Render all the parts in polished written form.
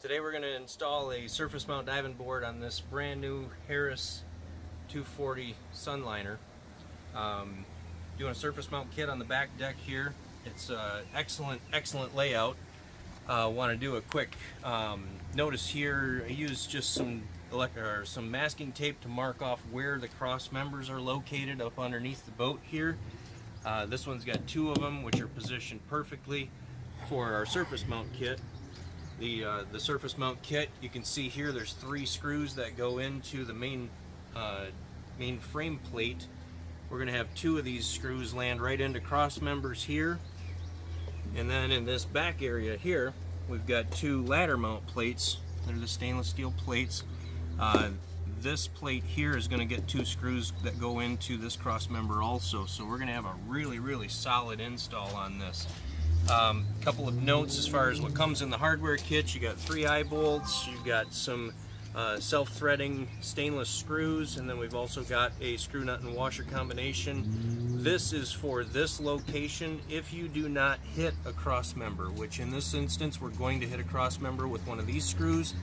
Today we're going to install a surface mount diving board on this brand new Harris 240 Sunliner. Doing a surface mount kit on the back deck here. It's excellent layout. Want to do a quick notice here. I used just some masking tape to mark off where the cross members are located up underneath the boat here. This one's got two of them, which are positioned perfectly for our surface mount kit. The surface mount kit, you can see here there's 3 screws that go into the main frame plate. We're going to have 2 of these screws land right into cross members here, and then in this back area here we've got 2 ladder mount plates. They're the stainless steel plates. This plate here is going to get 2 screws that go into this cross member also, so we're going to have a really solid install on this. Couple of notes as far as what comes in the hardware kit. You got 3 eye bolts, you've got some self-threading stainless screws, and then we've also got a screw nut and washer combination. This is for this location if you do not hit a cross member, which in this instance we're going to hit a cross member with one of these screws.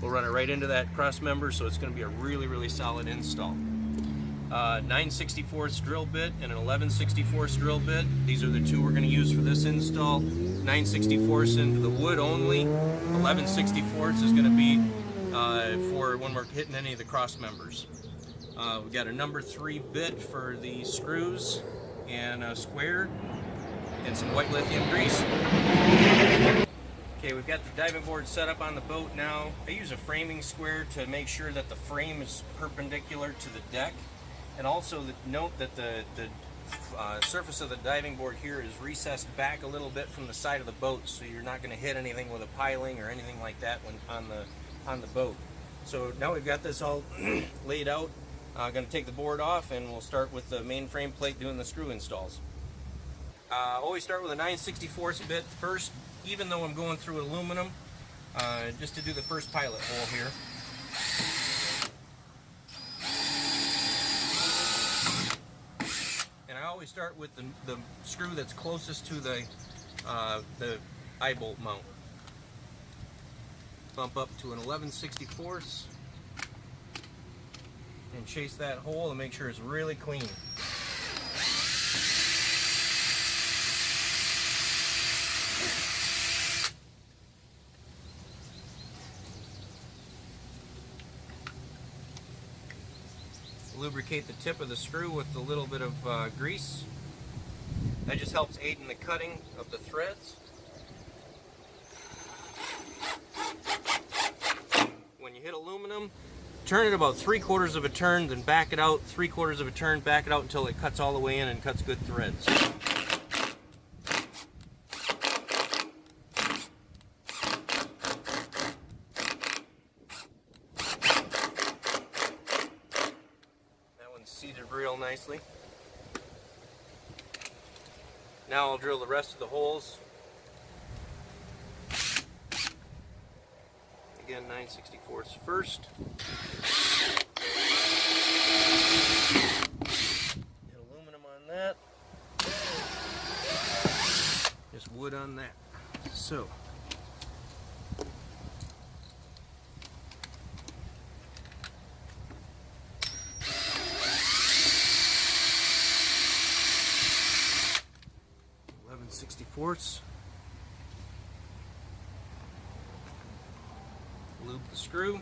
We'll run it right into that cross member, so it's going to be a really solid install. 9/64 drill bit and an 11/64 drill bit. These are the 2 we're going to use for this install. 9/64 into the wood only. 11/64 is going to be for when we're hitting any of the cross members. We've got a number 3 bit for the screws and a square and some white lithium grease. Okay, we've got the diving board set up on the boat now. I use a framing square to make sure that the frame is perpendicular to the deck. And also note that the surface of the diving board here is recessed back a little bit from the side of the boat, so you're not going to hit anything with a piling or anything like that when on the boat. So now we've got this all laid out. I'm going to take the board off and we'll start with the main frame plate doing the screw installs. Always start with a 9/64 bit first, even though I'm going through aluminum, just to do the first pilot hole here. I always start with the screw that's closest to the eye bolt mount. Bump up to an 11/64 and chase that hole and make sure it's really clean. Lubricate the tip of the screw with a little bit of grease. That just helps aid in the cutting of the threads. When you hit aluminum, turn it about 3/4 of a turn, then back it out 3/4 of a turn, back it out until it cuts all the way in and cuts good threads. Seated real nicely. Now I'll drill the rest of the holes. Again, 9/64 first. Hit aluminum on that. Just wood on that. So. Lube the screw.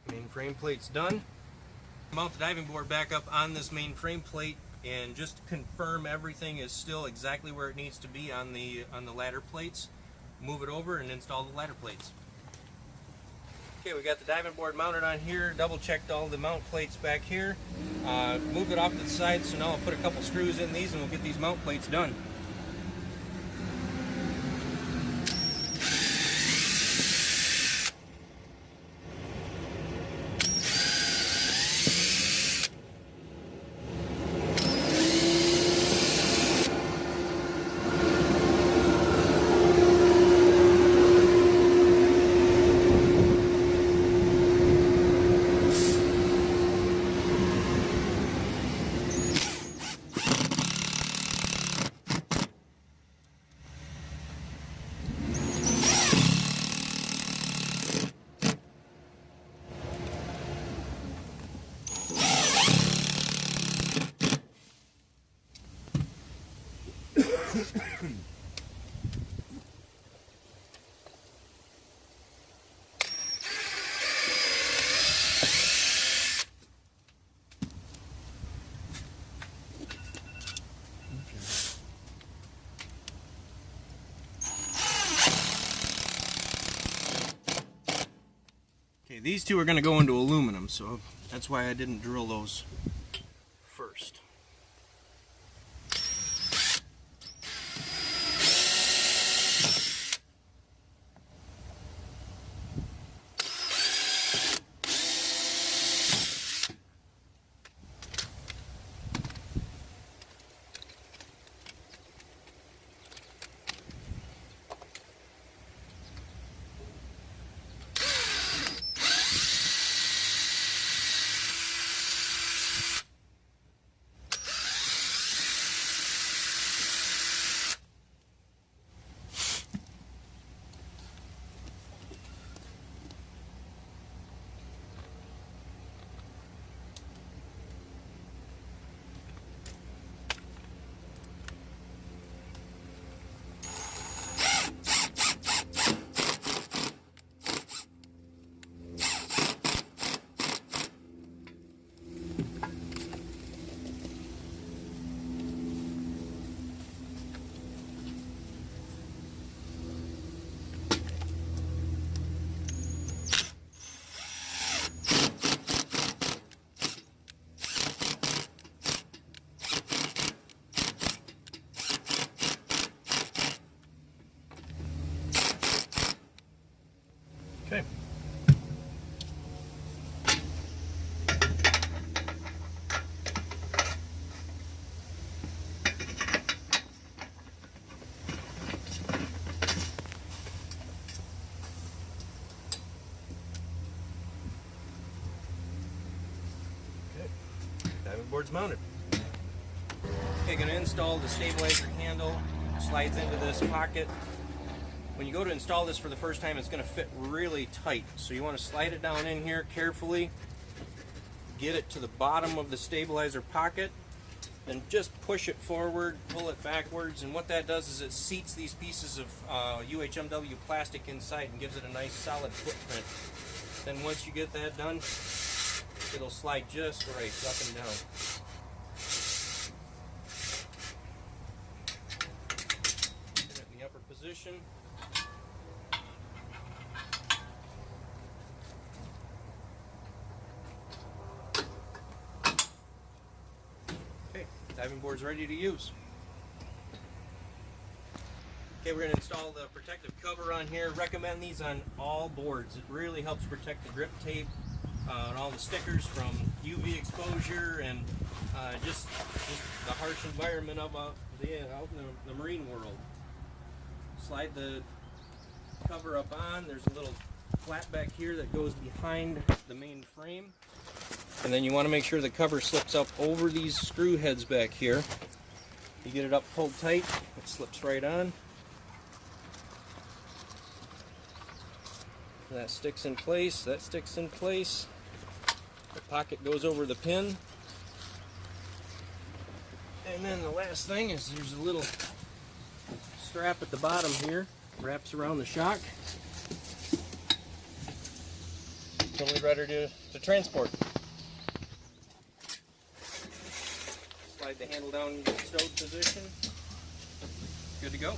Main frame plate's done. Mount the diving board back up on this main frame plate and just confirm everything is still exactly where it needs to be on the ladder plates. Move it over and install the ladder plates. Okay, we got the diving board mounted on here. Double checked all the mount plates back here. Moved it off to the side, so now I'll put a couple screws in these and we'll get these mount plates done. Okay, these two are going to go into aluminum, so that's why I didn't drill those first. Okay. Diving board's mounted. Okay, going to install the stabilizer handle. Slides into this pocket. When you go to install this for the first time, it's going to fit really tight. So you want to slide it down in here carefully, get it to the bottom of the stabilizer pocket, then just push it forward, pull it backwards, and what that does is it seats these pieces of UHMW plastic inside and gives it a nice solid footprint. Then once you get that done, it'll slide just right up and down. Get it in the upper position. Okay, diving board's ready to use. Okay, we're going to install the protective cover on here. Recommend these on all boards. It really helps protect the grip tape and all the stickers from UV exposure and just the harsh environment of out in the marine world. Slide the cover up on. There's a little flap back here that goes behind the main frame. And then you want to make sure the cover slips up over these screw heads back here. You get it up pulled tight, it slips right on. That sticks in place, that sticks in place. The pocket goes over the pin. And then the last thing is there's a little strap at the bottom here, wraps around the shock. Totally ready to transport. Slide the handle down into the stowed position. Good to go.